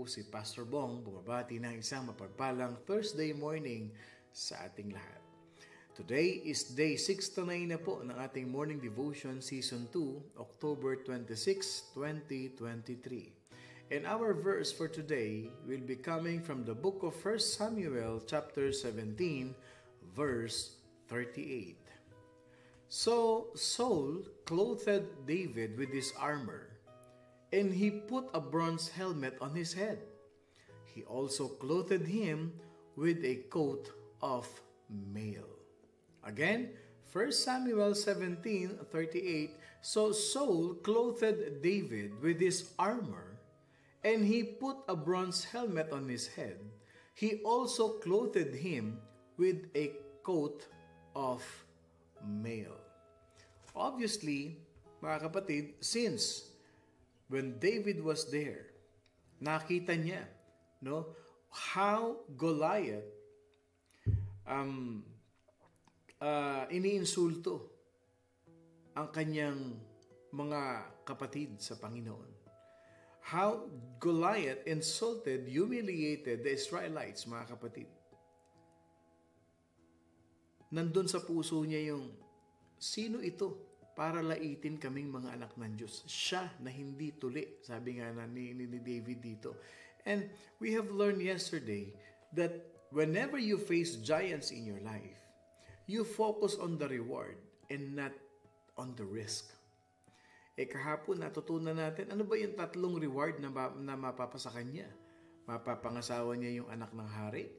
po si Pastor Bong, bumabati ng isang mapagpalang Thursday morning sa ating lahat. Today is day 6 to 9 na po ng ating Morning Devotion Season 2, October 26, 2023. And our verse for today will be coming from the book of 1 Samuel chapter 17, verse 38. So Saul clothed David with his armor, and he put a bronze helmet on his head. He also clothed him with a coat of mail. Again, 1 Samuel 17:38. So Saul clothed David with his armor, and he put a bronze helmet on his head. He also clothed him with a coat of mail. Obviously, mga kapatid, since when David was there, nakita niya, how Goliath iniinsulto ang kanyang mga kapatid sa Panginoon. How Goliath insulted, humiliated the Israelites, mga kapatid. Nandun sa puso niya yung, sino ito para laitin kaming mga anak ng Diyos? Siya na hindi tuli, sabi nga ni David dito. And we have learned yesterday that whenever you face giants in your life, you focus on the reward and not on the risk. Kahapon natutunan natin, ano ba yung tatlong reward na mapapasa kanya? Mapapangasawa niya yung anak ng hari,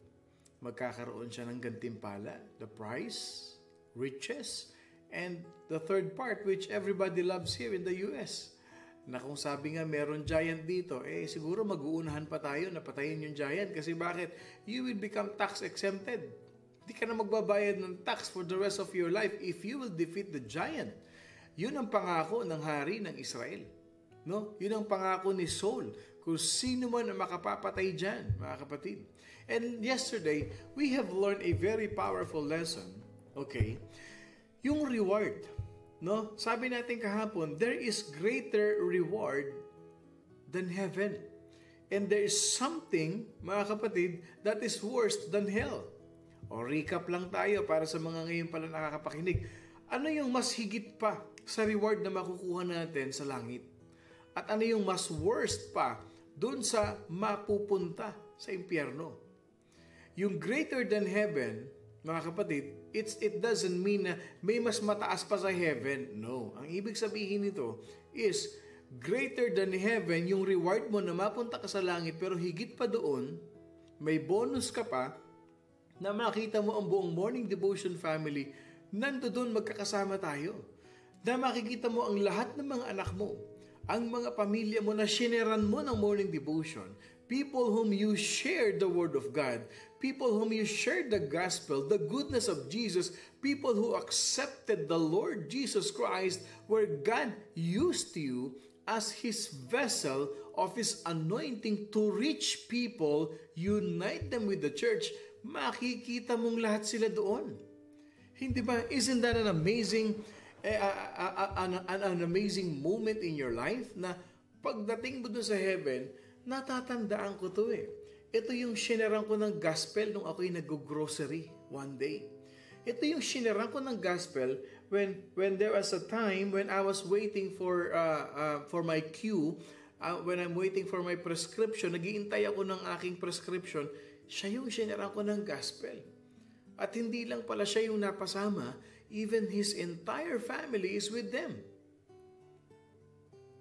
magkakaroon siya ng gantimpala, the prize, riches, and the third part which everybody loves here in the US. Na kung sabi nga meron giant dito, siguro mag-uunahan pa tayo na patayin yung giant. Kasi bakit? You will become tax exempted. Hindi ka na magbabayad ng tax for the rest of your life if you will defeat the giant. Yun ang pangako ng hari ng Israel. Yun ang pangako ni Saul. Kung sino man ang makapapatay dyan, mga kapatid. And yesterday, we have learned a very powerful lesson. Okay? Yung reward. Sabi natin kahapon, there is greater reward than heaven. And there is something, mga kapatid, that is worse than hell. O recap lang tayo para sa mga ngayon pala nakakapakinig. Ano yung mas higit pa sa reward na makukuha natin sa langit? At ano yung mas worst pa dun sa mapupunta sa impyerno? Yung greater than heaven, mga kapatid, it doesn't mean na may mas mataas pa sa heaven. No. Ang ibig sabihin nito is greater than heaven, yung reward mo na mapunta ka sa langit, pero higit pa doon, may bonus ka pa na makita mo ang buong Morning Devotion family, nandoon magkakasama tayo. Na makikita mo ang lahat ng mga anak mo, ang mga pamilya mo na shineran mo ng Morning Devotion, people whom you share the Word of God, people whom you share the Gospel, the goodness of Jesus, people who accepted the Lord Jesus Christ, where God used you as His vessel of His anointing to reach people, unite them with the church, makikita mong lahat sila doon. Hindi ba? Isn't that an amazing an amazing moment in your life na pagdating mo doon sa heaven, natatandaan ko to Ito yung shineran ko ng gospel nung ako'y nag-grocery one day. Ito yung shineran ko ng gospel when there was a time when I was waiting for my queue, when I'm waiting for my prescription, naghihintay ako ng aking prescription, siya yung shineran ko ng gospel. At hindi lang pala siya yung napasama, even his entire family is with them.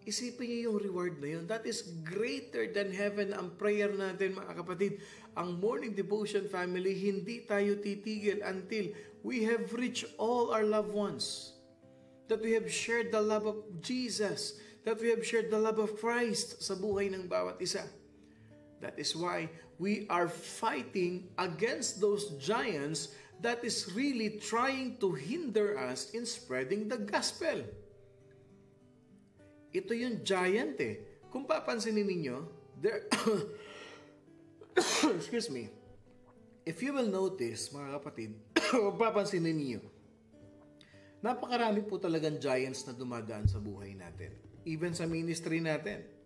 Isipin niyo yung reward na yun. That is greater than heaven. Ang prayer natin, mga kapatid, ang Morning Devotion family, hindi tayo titigil until we have reached all our loved ones. That we have shared the love of Jesus. That we have shared the love of Christ sa buhay ng bawat isa. That is why we are fighting against those giants that is really trying to hinder us in spreading the gospel. Ito yung giant Kung papansinin ninyo, there excuse me. If you will notice, mga kapatid, kung papansinin ninyo, napakarami po talagang giants na dumadaan sa buhay natin. Even sa ministry natin.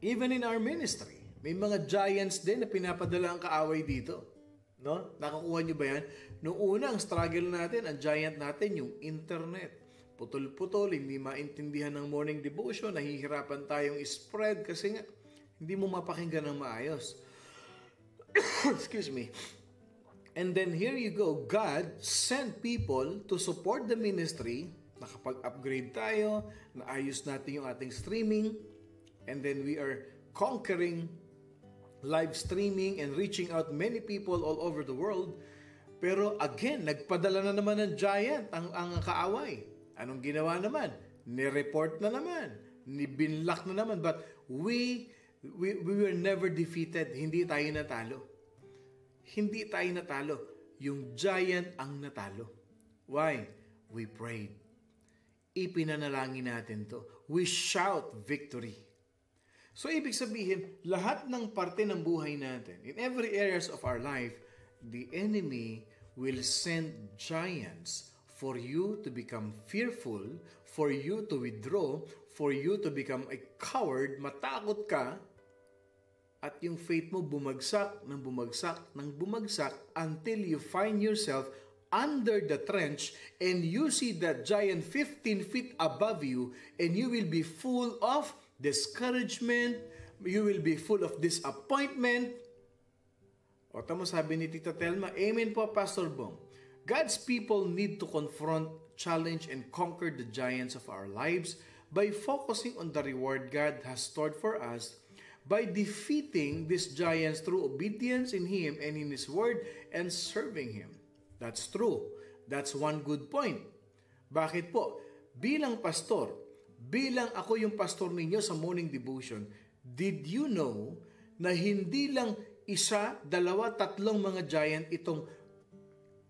Even in our ministry, may mga giants din na pinapadala ang kaaway dito. No? Nakakuha nyo ba yan? Noong una, ang struggle natin, ang giant natin, yung internet. Putol-putol, hindi maintindihan ng morning devotion, nahihirapan tayong spread kasi nga, hindi mo mapakinggan ng maayos. Excuse me. And then here you go, God sent people to support the ministry. Nakapag-upgrade tayo, naayos natin yung ating streaming, and then we are conquering live streaming and reaching out many people all over the world. Pero again, nagpadala na naman ng giant ang kaaway. Anong ginawa naman? Ni-report na naman, ni-binlock na naman, but we were never defeated. Hindi tayo natalo. Hindi tayo natalo. Yung giant ang natalo. Why? We prayed. Ipinanalangin natin to. We shout victory. So, ibig sabihin, lahat ng parte ng buhay natin, in every areas of our life, the enemy will send giants for you to become fearful, for you to withdraw, for you to become a coward, matakot ka, at yung faith mo bumagsak until you find yourself under the trench and you see that giant 15 feet above you and you will be full of discouragement, you will be full of disappointment. O tama sabi ni Tita Telma, amen po Pastor Bong. God's people need to confront, challenge, and conquer the giants of our lives by focusing on the reward God has stored for us, by defeating these giants through obedience in Him and in His Word and serving Him. That's true. That's one good point. Bakit po? Bilang pastor, bilang ako yung pastor ninyo sa morning devotion, did you know na hindi lang isa, dalawa, tatlong mga giant itong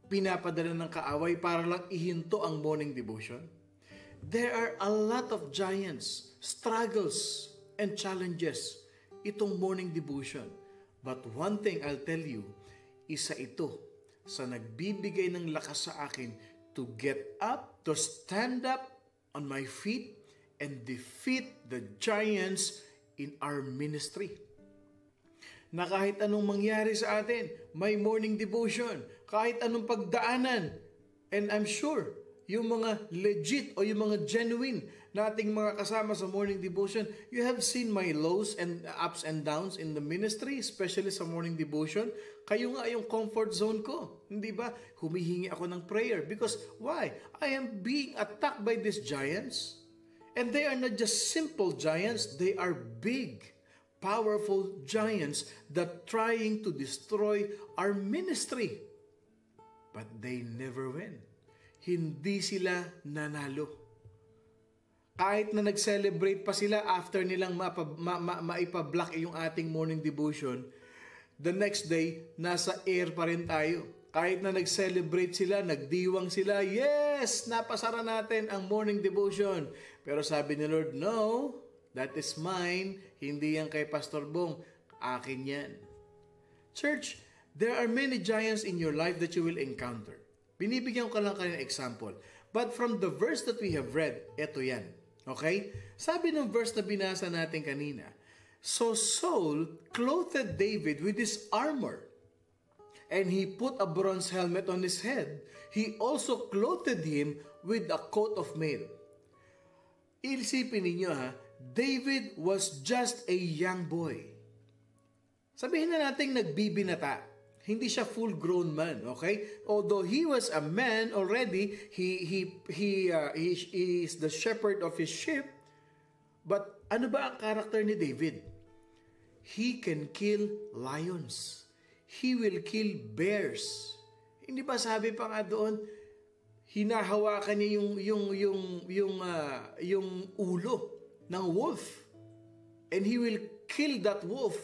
pinapadala ng kaaway para lang ihinto ang morning devotion? There are a lot of giants, struggles, and challenges itong morning devotion. But one thing I'll tell you, isa ito sa nagbibigay ng lakas sa akin to get up, to stand up on my feet, and defeat the giants in our ministry. Na kahit anong mangyari sa atin, may morning devotion, kahit anong pagdaanan, and I'm sure, yung mga legit o yung mga genuine nating mga kasama sa morning devotion, you have seen my lows and ups and downs in the ministry, especially sa morning devotion. Kayo nga yung comfort zone ko. Hindi ba? Humihingi ako ng prayer. Because why? I am being attacked by these giants. And they are not just simple giants. They are big, powerful giants that trying to destroy our ministry. But they never win. Hindi sila nanalo. Kahit na nag-celebrate pa sila after nilang maipablock yung ating morning devotion, the next day, nasa air pa rin tayo. Kahit na nag-celebrate sila, nagdiwang sila, yes, napasara natin ang morning devotion. Pero sabi ni Lord, no, that is mine, hindi yan kay Pastor Bong, akin yan. Church, there are many giants in your life that you will encounter. Binibigyan ko lang kayo ng example. But from the verse that we have read, eto yan. Okay? Sabi ng verse na binasa natin kanina, so Saul clothed David with his armor, and he put a bronze helmet on his head. He also clothed him with a coat of mail. Isipin ninyo ha, David was just a young boy. Sabihin na natin nagbibinata. Hindi siya full-grown man, okay? Although he was a man already, he is the shepherd of his sheep. But ano ba ang karakter ni David? He can kill lions. He will kill bears. Hindi ba sabi pa nga doon, hinahawakan niya yung ulo ng wolf. And he will kill that wolf,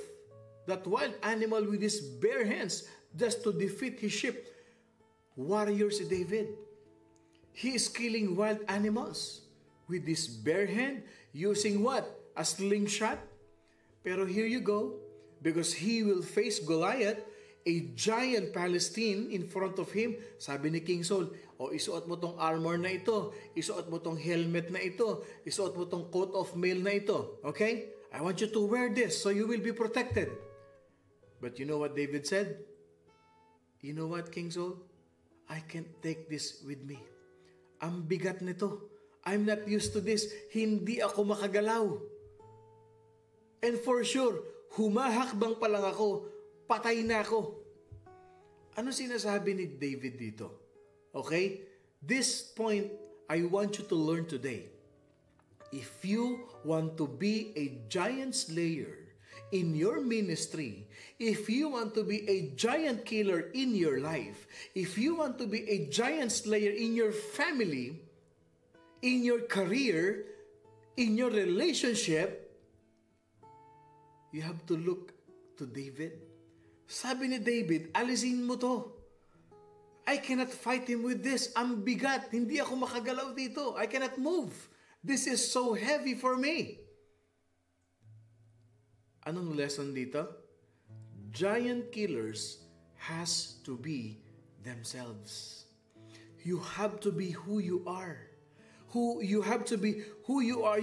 that wild animal, with his bare hands just to defeat his sheep. Warrior si David. He is killing wild animals with his bare hand using what? A slingshot? Pero here you go, because he will face Goliath, a giant Palestine in front of him. Sabi ni King Saul, isuot mo tong armor na ito, isuot mo tong helmet na ito, isuot mo tong coat of mail na ito. Okay? I want you to wear this so you will be protected. But you know what David said? You know what, King Saul? I can't take this with me. Ang bigat nito. I'm not used to this. Hindi ako makagalaw. And for sure, humahakbang pa lang ako, patay na ako. Ano sinasabi ni David dito? Okay? This point, I want you to learn today. If you want to be a giant slayer in your ministry, if you want to be a giant killer in your life, if you want to be a giant slayer in your family, in your career, in your relationship, you have to look to David. Sabi ni David, alisin mo to. I cannot fight him with this. Ang bigat. Hindi ako makagalaw dito. I cannot move. This is so heavy for me. Anong lesson dito? Giant killers has to be themselves. You have to be who you are. You have to be who you are,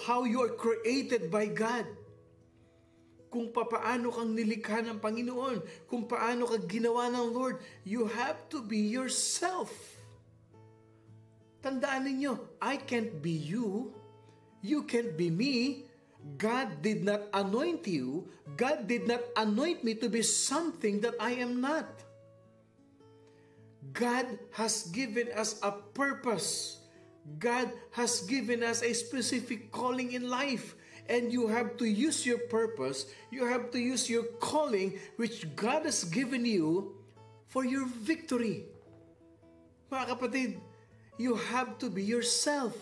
how you are created by God. Kung paano kang nilikha ng Panginoon, kung paano ka ginawa ng Lord, you have to be yourself. Tandaan ninyo, I can't be you. You can't be me. God did not anoint you. God did not anoint me to be something that I am not. God has given us a purpose. God has given us a specific calling in life. And you have to use your purpose. You have to use your calling which God has given you for your victory. Mga kapatid, you have to be yourself.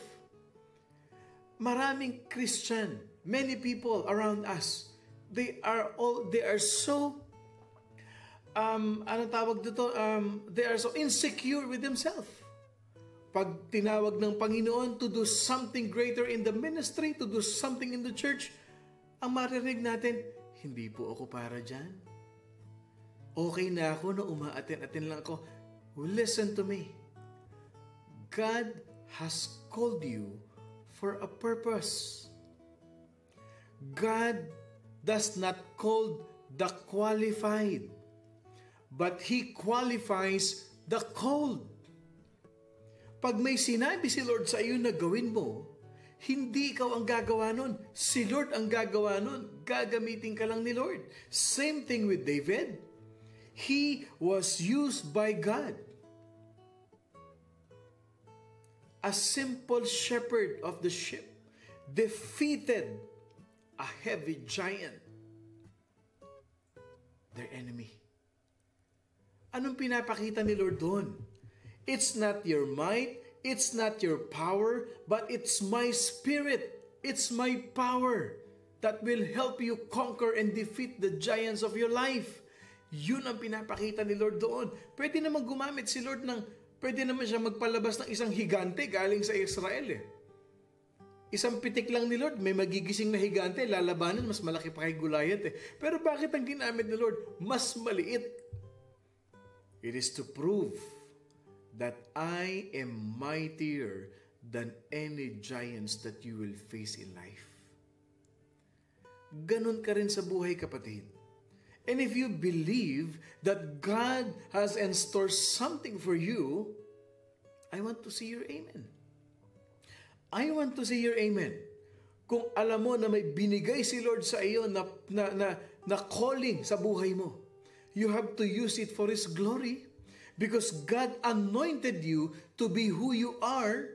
Maraming Christian, many people around us, they are so they are so insecure with themselves. Pag tinawag ng Panginoon to do something greater in the ministry, to do something in the church, ang maririnig natin, hindi po ako para dyan. Okay na ako na umaaten-aten lang ako. Listen to me. God has called you for a purpose. God does not call the qualified, but He qualifies the called. Pag may sinabi si Lord sa iyo na gawin mo, hindi ikaw ang gagawa nun. Si Lord ang gagawa nun. Gagamitin ka lang ni Lord. Same thing with David. He was used by God. A simple shepherd of the sheep defeated a heavy giant, their enemy. Anong pinapakita ni Lord doon? It's not your might, it's not your power, but it's my spirit, it's my power that will help you conquer and defeat the giants of your life. Yun ang pinapakita ni Lord doon. Pwede naman gumamit si Lord pwede naman siya magpalabas ng isang higante galing sa Israel eh. Isang pitik lang ni Lord, may magigising na higante, lalabanan, mas malaki pa kay Goliath eh. Pero bakit ang ginamit ni Lord? Mas maliit. It is to prove that I am mightier than any giants that you will face in life. Ganon ka rin sa buhay, kapatid. And if you believe that God has in store something for you, I want to see your amen. I want to see your amen. Kung alam mo na may binigay si Lord sa iyo na calling sa buhay mo, you have to use it for His glory. Because God anointed you to be who you are.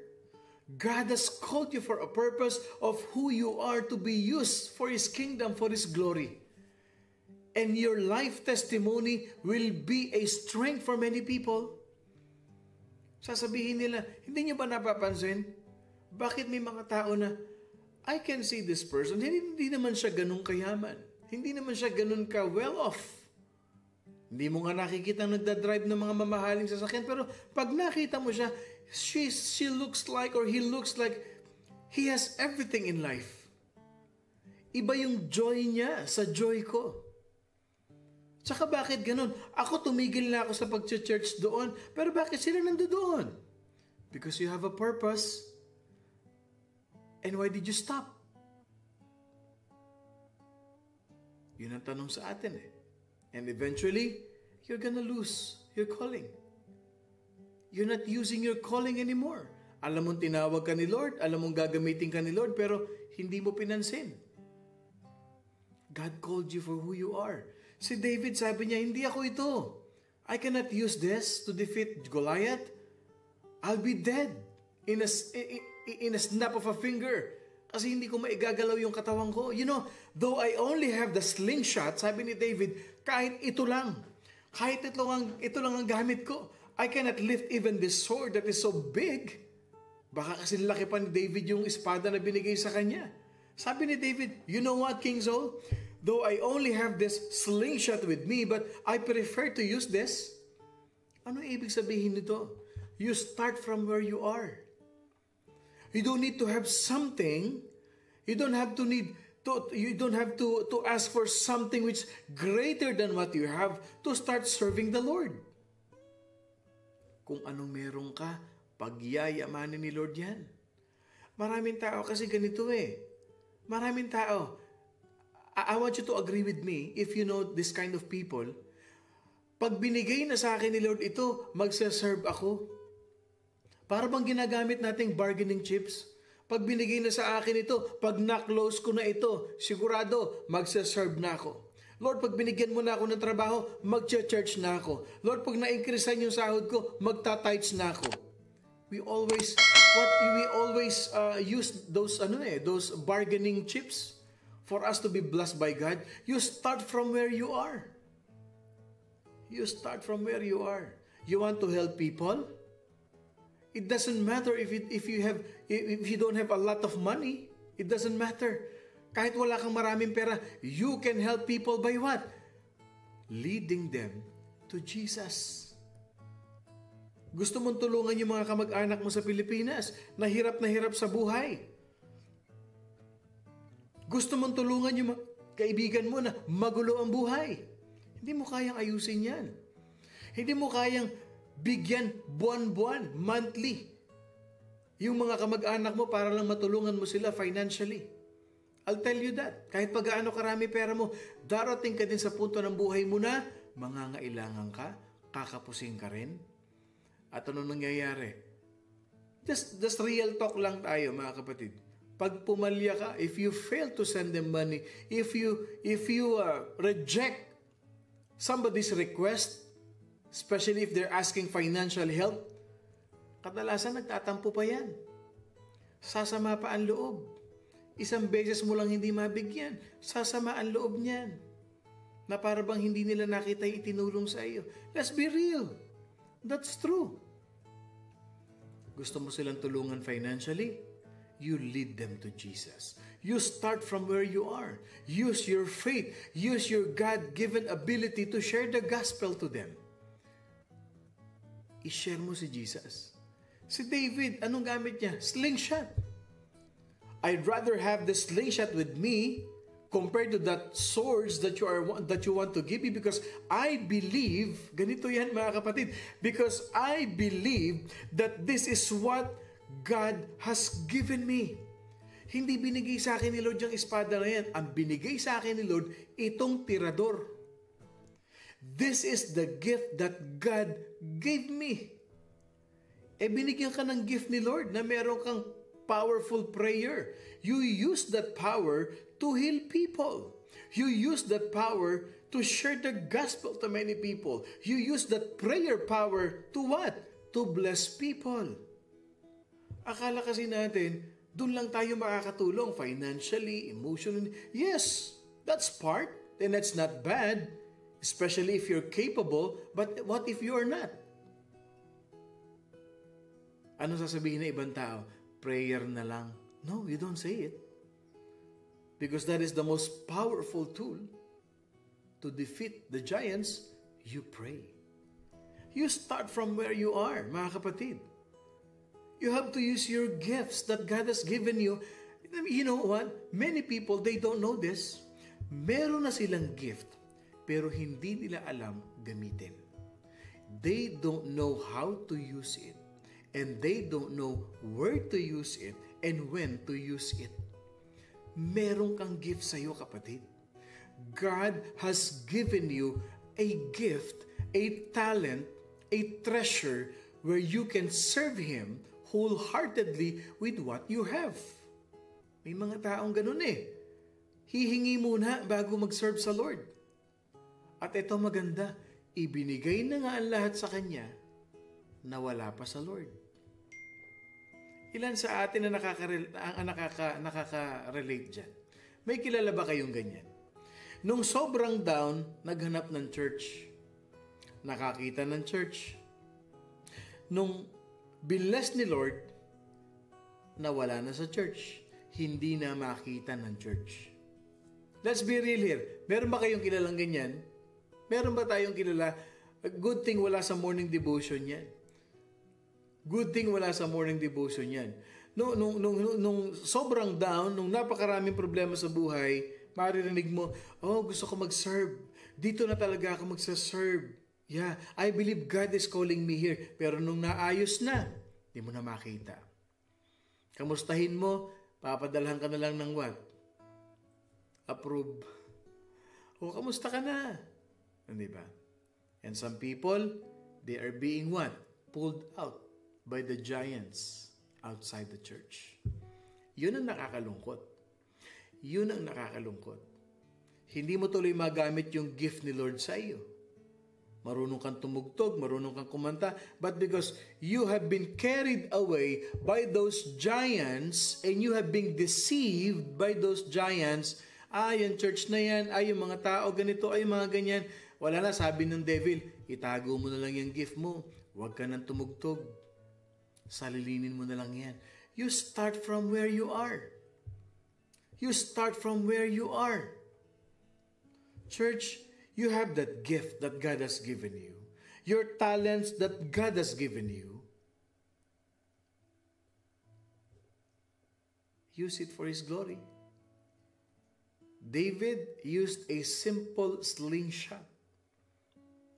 God has called you for a purpose of who you are to be used for His kingdom, for His glory. And your life testimony will be a strength for many people. Sasabihin nila, hindi niyo ba napapansin? Bakit may mga tao na, I can see this person, hindi naman siya ganun kayaman. Hindi naman siya ganun ka well off. Hindi mo nga nakikita nagdadrive ng mga mamahaling sasakyan, pero pag nakita mo siya, she looks like or he looks like he has everything in life. Iba yung joy niya sa joy ko. Tsaka bakit ganun? Ako tumigil na ako sa pag-church doon, pero bakit sila nandoon? Because you have a purpose. And why did you stop? Yun ang tanong sa atin eh. And eventually, you're gonna lose your calling. You're not using your calling anymore. Alam mong tinawag ka ni Lord, alam mong gagamitin ka ni Lord, pero hindi mo pinansin. God called you for who you are. Si David, sabi niya, hindi ako ito. I cannot use this to defeat Goliath. I'll be dead in a snap of a finger. Kasi hindi ko maigagalaw yung katawan ko. You know, though I only have the slingshot, sabi ni David, kahit ito lang ang gamit ko. I cannot lift even this sword that is so big. Baka kasi laki pa ni David yung espada na binigay sa kanya. Sabi ni David, you know what, King Saul? Though I only have this slingshot with me, but I prefer to use this. Ano ibig sabihin nito? You start from where you are. You don't need to have something. You don't have to ask for something which is greater than what you have to start serving the Lord. Kung anong meron ka, pagyayamanin ni Lord yan. Maraming tao kasi ganito eh. Maraming tao. I want you to agree with me if you know this kind of people. Pag binigay na sa akin ni Lord ito, magsaserve ako. Para bang ginagamit nating bargaining chips? Pag binigay na sa akin ito, pag na-close ko na ito, sigurado, magsaserve na ako. Lord, pag binigyan mo na ako ng trabaho, mag-church na ako. Lord, pag na-increasean yung sahod ko, magta-tithes na ako. We always use those bargaining chips for us to be blessed by God. You start from where you are. You start from where you are. You want to help people? It doesn't matter if you don't have a lot of money. It doesn't matter. Kahit wala kang maraming pera, you can help people by what? Leading them to Jesus. Gusto mong tulungan yung mga kamag-anak mo sa Pilipinas na hirap sa buhay. Gusto mong tulungan yung mga kaibigan mo na magulo ang buhay. Hindi mo kayang ayusin yan. Hindi mo kayang bigyan buwan-buwan, monthly, yung mga kamag-anak mo para lang matulungan mo sila financially. I'll tell you that. Kahit pag-aano karami pera mo, darating ka din sa punto ng buhay mo na mangangailangan ka, kakapusin ka rin. At ano nangyayari? Just real talk lang tayo, mga kapatid. Pag pumalya ka, if you fail to send them money, if you reject somebody's request, especially if they're asking financial help, kadalasan nagtatampo pa yan. Sasama pa ang loob. Isang beses mo lang hindi mabigyan, sasama ang loob niyan. Na para bang hindi nila nakita yung itinulong sa iyo. Let's be real. That's true. Gusto mo silang tulungan financially? You lead them to Jesus. You start from where you are. Use your faith. Use your God-given ability to share the gospel to them. I-share mo si Jesus. Si David, anong gamit niya? Slingshot. I'd rather have the slingshot with me compared to that swords that you want to give me, because I believe, ganito yan mga kapatid, because I believe that this is what God has given me. Hindi binigay sa akin ni Lord yung espada na yan. Ang binigay sa akin ni Lord, itong tirador. This is the gift that God gave me. Binigyan ka ng gift ni Lord na meron kang powerful prayer. You use that power to heal people. You use that power to share the gospel to many people. You use that prayer power to what? To bless people. Akala kasi natin, doon lang tayo makakatulong financially, emotionally. Yes, that's part, and that's not bad, especially if you're capable, but what if you're not? Ano sasabihin ng ibang tao? Prayer na lang. No, you don't say it. Because that is the most powerful tool to defeat the giants. You pray. You start from where you are, mga kapatid. You have to use your gifts that God has given you. You know what? Many people, they don't know this. Meron na silang gift, pero hindi nila alam gamitin. They don't know how to use it. And they don't know where to use it and when to use it. Meron kang gift sa'yo, kapatid. God has given you a gift, a talent, a treasure where you can serve Him wholeheartedly with what you have. May mga taong ganun eh. Hihingi muna bago mag-serve sa Lord. At ito maganda, ibinigay na nga ang lahat sa Kanya na wala pa sa Lord. Ilan sa atin na nakaka-relate dyan? May kilala ba kayong ganyan? Nung sobrang down, naghanap ng church. Nakakita ng church. Nung binless ni Lord, nawala na sa church. Hindi na makita ng church. Let's be real here. Meron ba kayong kilalang ganyan? Meron ba tayong kilala? Good thing wala sa morning devotion yan. Good thing wala sa morning devotion yan. Nung sobrang down, nung napakaraming problema sa buhay, maririnig mo, oh, gusto ko mag-serve. Dito na talaga ako magsaserve. Yeah, I believe God is calling me here. Pero nung naayos na, di mo na makita. Kamustahin mo, papadalhan ka na lang ng what? Approve. O, kamusta ka na? Hindi ba? And some people, they are being what? Pulled out by the giants outside the church. Yun ang nakakalungkot. Yun ang nakakalungkot. Hindi mo tuloy magamit yung gift ni Lord sa iyo. Marunong kang tumugtog, marunong kang kumanta, but because you have been carried away by those giants and you have been deceived by those giants, yung church na yan, yung mga tao ganito, mga ganyan. Wala na, sabi ng devil, itago mo na lang yung gift mo. Huwag ka nang tumugtog. Salilinin mo na lang yan. You start from where you are. You start from where you are. Church, you have that gift that God has given you. Your talents that God has given you. Use it for His glory. David used a simple slingshot,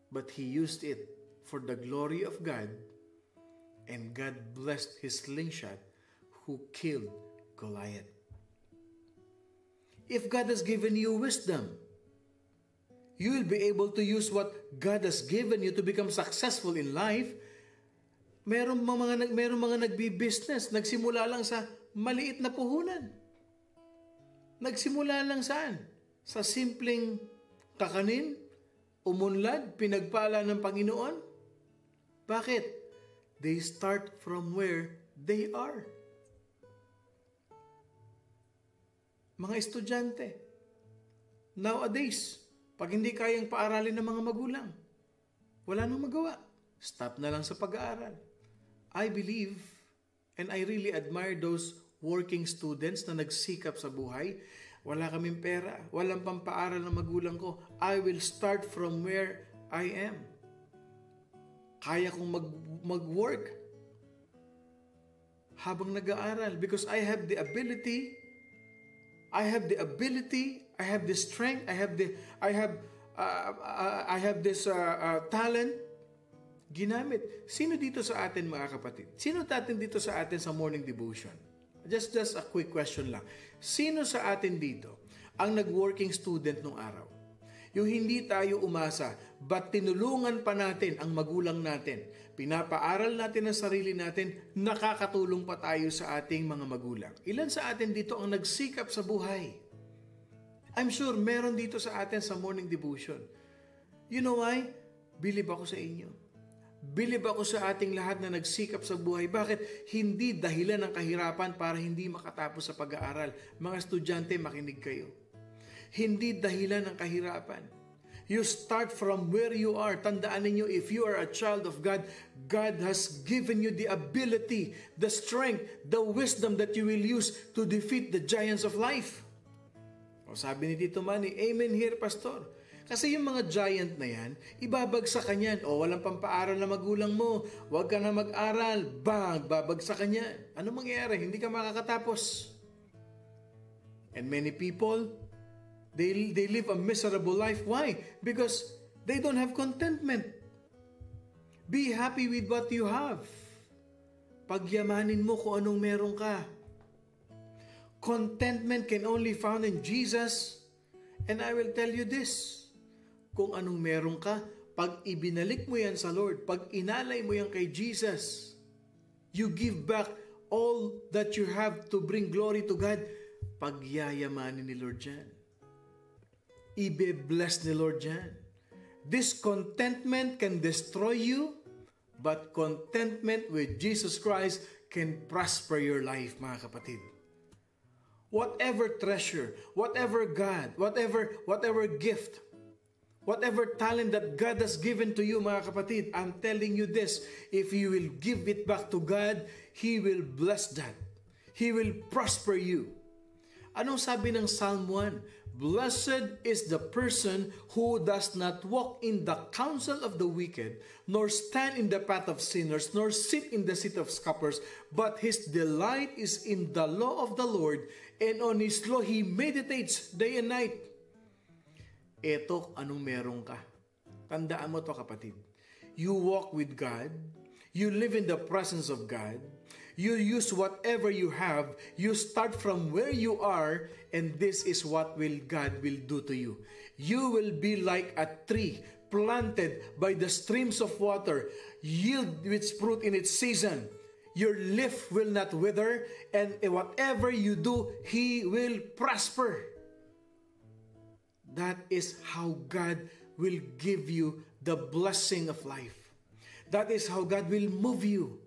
but he used it for the glory of God, and God blessed his slingshot who killed Goliath. If God has given you wisdom, you will be able to use what God has given you to become successful in life. Merong mga nagbi-business, nagsimula lang sa maliit na puhunan. Nagsimula lang saan? Sa simpleng kakanin, umunlad, pinagpala ng Panginoon. Bakit? They start from where they are. Mga estudyante, nowadays, pag hindi kayang paaralin ng mga magulang, wala nang magawa. Stop na lang sa pag-aaral. I believe, and I really admire those working students na nagsikap sa buhay. Wala kaming pera, walang pampaaral ng magulang ko. I will start from where I am. Kaya kong mag-work habang nag-aaral because I have the ability, I have the strength, I have this talent. Ginamit. Sino dito sa atin, mga kapatid? Sino dito sa atin sa morning devotion? Just a quick question lang. Sino sa atin dito ang nag-working student nung araw? Yung hindi tayo umasa, but tinulungan pa natin ang magulang natin. Pinapaaral natin ang sarili natin, nakakatulong pa tayo sa ating mga magulang. Ilan sa atin dito ang nagsikap sa buhay? I'm sure meron dito sa atin sa morning devotion. You know why? Believe ako sa inyo. Bilib ako sa ating lahat na nagsikap sa buhay. Bakit? Hindi dahilan ng kahirapan para hindi makatapos sa pag-aaral. Mga estudyante, makinig kayo. Hindi dahilan ng kahirapan. You start from where you are. Tandaan ninyo, if you are a child of God, God has given you the ability, the strength, the wisdom that you will use to defeat the giants of life. O sabi ni Tito Manny, amen here, Pastor. Kasi yung mga giant na yan, ibabagsak ka niyan. O, walang pampaaral na magulang mo. Huwag ka na mag-aral. Bang! Babagsak ka niyan. Ano mangyayari? Hindi ka makakatapos. And many people, they live a miserable life. Why? Because they don't have contentment. Be happy with what you have. Pagyamanin mo kung anong meron ka. Contentment can only found in Jesus. And I will tell you this, kung anong meron ka, pag ibinalik mo yan sa Lord, pag inalay mo yan kay Jesus, you give back all that you have to bring glory to God, pagyayamanin ni Lord yan. Ibe-bless ni Lord yan. This contentment can destroy you, but contentment with Jesus Christ can prosper your life, mga kapatid. Whatever treasure, whatever God, whatever gift, whatever talent that God has given to you, mga kapatid, I'm telling you this, if you will give it back to God, He will bless that. He will prosper you. Anong sabi ng Psalm 1? Blessed is the person who does not walk in the counsel of the wicked, nor stand in the path of sinners, nor sit in the seat of scoffers, but his delight is in the law of the Lord, and on his law he meditates day and night. Eto, anong meron ka? Tandaan mo to, kapatid. You walk with God, you live in the presence of God, you use whatever you have, you start from where you are, and this is what God will do to you. You will be like a tree planted by the streams of water, yield its fruit in its season. Your leaf will not wither, and whatever you do, He will prosper. That is how God will give you the blessing of life. That is how God will move you.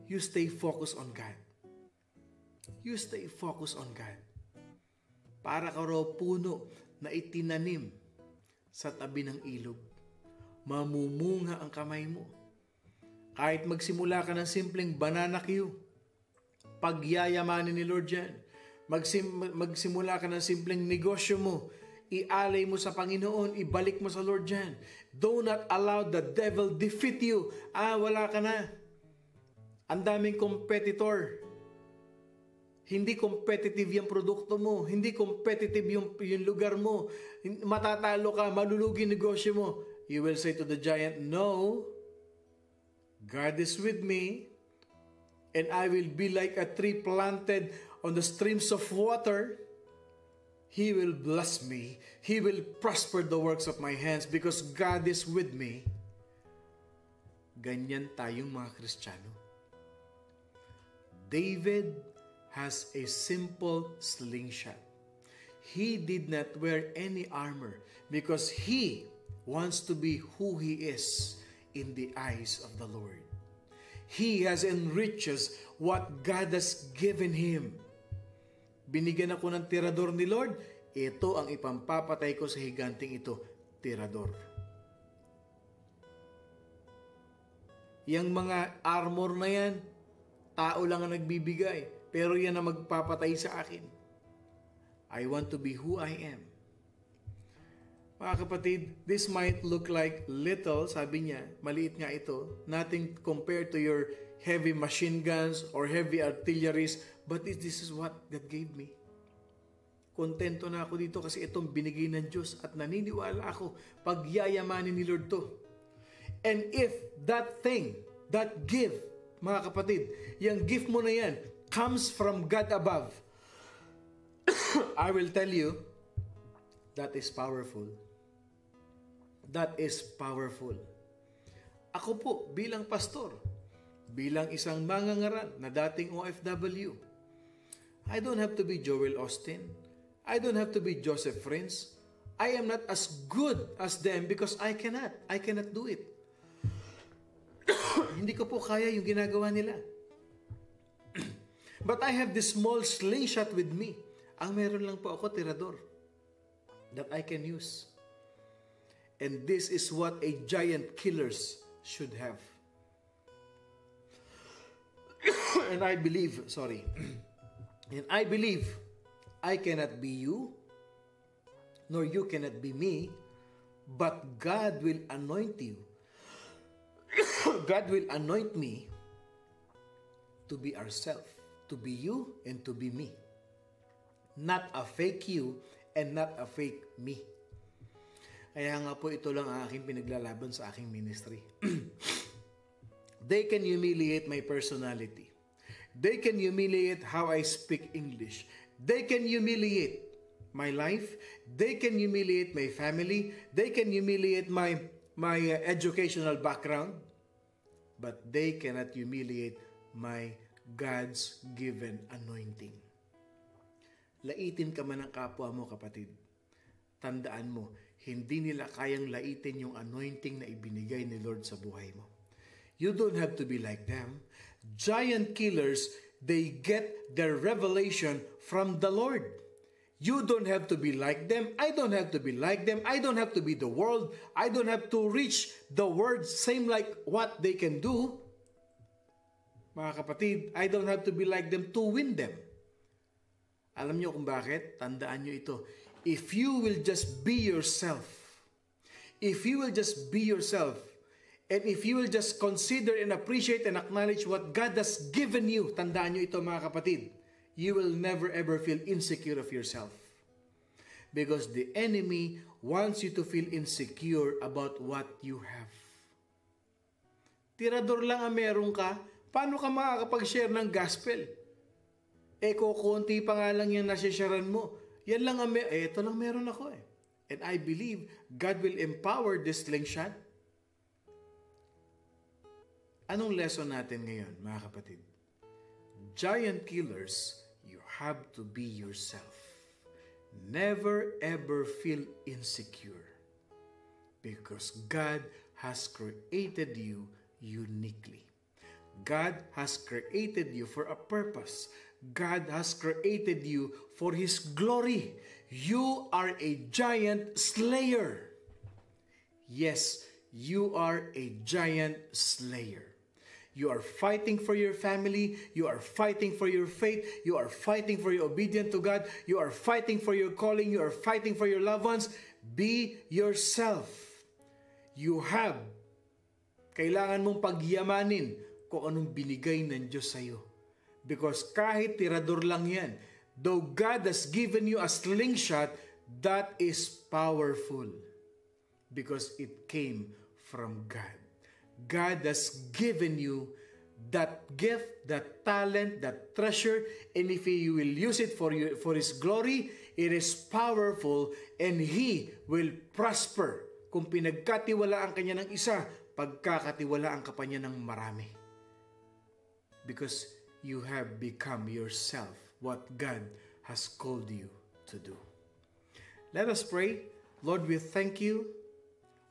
You stay focused on God. You stay focused on God. Para ka raw puno na itinanim sa tabi ng ilog. Mamumunga ang kamay mo. Kahit magsimula ka ng simpleng banana queue, pagyayamanin ni Lord yan. Magsimula ka ng simpleng negosyo mo, ialay mo sa Panginoon, ibalik mo sa Lord yan. Do not allow the devil defeat you. Wala ka na. Ang daming competitor. Hindi competitive yung produkto mo. Hindi competitive yung lugar mo. Matatalo ka, malulugi negosyo mo. You will say to the giant, no, God is with me, and I will be like a tree planted on the streams of water. He will bless me. He will prosper the works of my hands because God is with me. Ganyan tayong mga Kristiyano. David has a simple slingshot. He did not wear any armor because he wants to be who he is in the eyes of the Lord. He has enriches what God has given him. Binigyan ako ng tirador ni Lord, ito ang ipampapatay ko sa higanting ito, tirador. Yang mga armor na yan, tao lang ang nagbibigay, pero yan ang magpapatay sa akin. I want to be who I am. Mga kapatid, this might look like little, sabi niya, maliit nga ito, nothing compared to your heavy machine guns or heavy artilleries, but this is what God gave me. Kontento na ako dito kasi itong binigay ng Diyos at naniniwala ako, pagyayamanin ni Lord to. And if that thing, that gift, mga kapatid, yung gift mo na yan, comes from God above, I will tell you, that is powerful. That is powerful. Ako po, bilang pastor, bilang isang mangangaral na dating OFW, I don't have to be Joel Austin. I don't have to be Joseph Friends. I am not as good as them because I cannot do it. Hindi ko po kaya yung ginagawa nila. But I have this small slingshot with me. Ang meron lang po ako, tirador, that I can use. And this is what a giant killers should have. And I believe I cannot be you, nor you cannot be me, but God will anoint you. God will anoint me to be ourselves, to be you and to be me. Not a fake you and not a fake me. Kaya nga po ito lang ang aking pinaglalaban sa aking ministry. They can humiliate my personality. They can humiliate how I speak English. They can humiliate my life. They can humiliate my family. They can humiliate my educational background. But they cannot humiliate my God's given anointing. Laitin ka man ng kapwa mo, kapatid. Tandaan mo, hindi nila kayang laitin yung anointing na ibinigay ni Lord sa buhay mo. You don't have to be like them. Giant killers, they get their revelation from the Lord. You don't have to be like them. I don't have to be like them. I don't have to be the world. I don't have to reach the world same like what they can do. Mga kapatid, I don't have to be like them to win them. Alam niyo kung bakit? Tandaan niyo ito. If you will just be yourself, if you will just be yourself, and if you will just consider and appreciate and acknowledge what God has given you, tandaan niyo ito mga kapatid, you will never ever feel insecure of yourself. Because the enemy wants you to feel insecure about what you have. Tirador lang ang meron ka, paano ka makakapag-share ng gospel? Kukunti pa nga lang yung nasisharean mo. Yan lang ang ito lang meron ako eh. And I believe God will empower this slingshot. Anong lesson natin ngayon, mga kapatid? Giant killers, you have to be yourself. Never ever feel insecure. Because God has created you uniquely. God has created you for a purpose. God has created you for His glory. You are a giant slayer. Yes, you are a giant slayer. You are fighting for your family. You are fighting for your faith. You are fighting for your obedience to God. You are fighting for your calling. You are fighting for your loved ones. Be yourself. You have. Kailangan mong pagyamanin kung anong binigay ng Diyos sa iyo. Because kahit tirador lang yan, though God has given you a slingshot, that is powerful. Because it came from God. God has given you that gift, that talent, that treasure, and if you will use it for His glory, it is powerful and He will prosper. Kung pinagkatiwalaan ka niya ng isa, pagkakatiwalaan ka pa niya ng marami. Because you have become yourself what God has called you to do. Let us pray. Lord, we thank you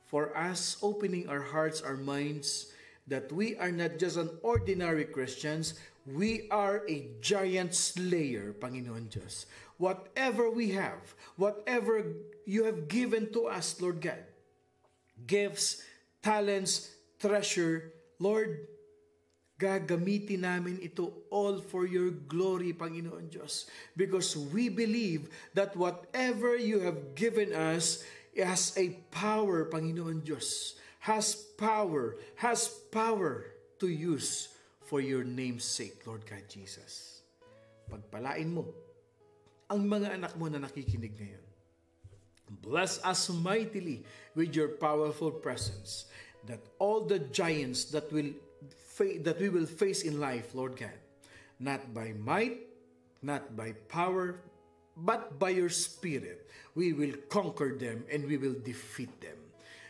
for us opening our hearts, our minds, that we are not just an ordinary Christians, we are a giant slayer, Panginoon Diyos. Whatever we have, whatever you have given to us, Lord God, gifts, talents, treasure, Lord, gagamitin namin ito all for your glory, Panginoon Diyos. Because we believe that whatever you have given us has a power, Panginoon Diyos. Has power to use for your name's sake, Lord God Jesus. Pagpalain mo ang mga anak mo na nakikinig ngayon. Bless us mightily with your powerful presence, that all the giants that we will face in life, Lord God, not by might, not by power, but by your Spirit, we will conquer them and we will defeat them.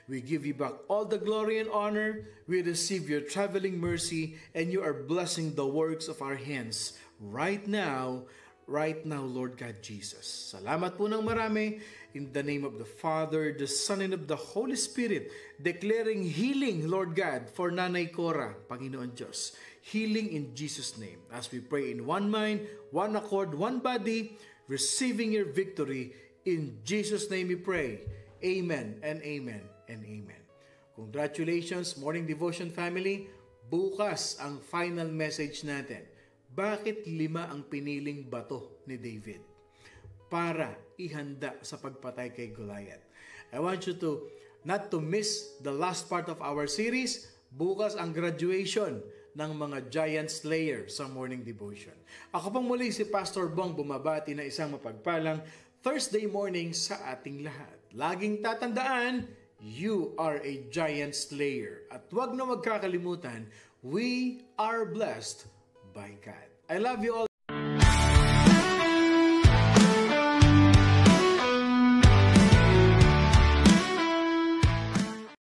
We give you back all the glory and honor. We receive your traveling mercy, and you are blessing the works of our hands right now, Lord God Jesus. Salamat po ng marami. In the name of the Father, the Son, and of the Holy Spirit, declaring healing, Lord God, for Nanay Cora, Panginoon Diyos. Healing in Jesus' name. As we pray in one mind, one accord, one body, receiving your victory. In Jesus' name we pray. Amen and amen and amen. Congratulations, Morning Devotion family. Bukas ang final message natin. Bakit 5 ang piniling bato ni David para ihanda sa pagpatay kay Goliath? I want you to not to miss the last part of our series. Bukas ang graduation ng mga giant slayer sa Morning Devotion. Ako pong muli si Pastor Bong bumabati na isang mapagpalang Thursday morning sa ating lahat. Laging tatandaan, you are a giant slayer. At huwag na magkakalimutan, we are blessed by God. I love you all.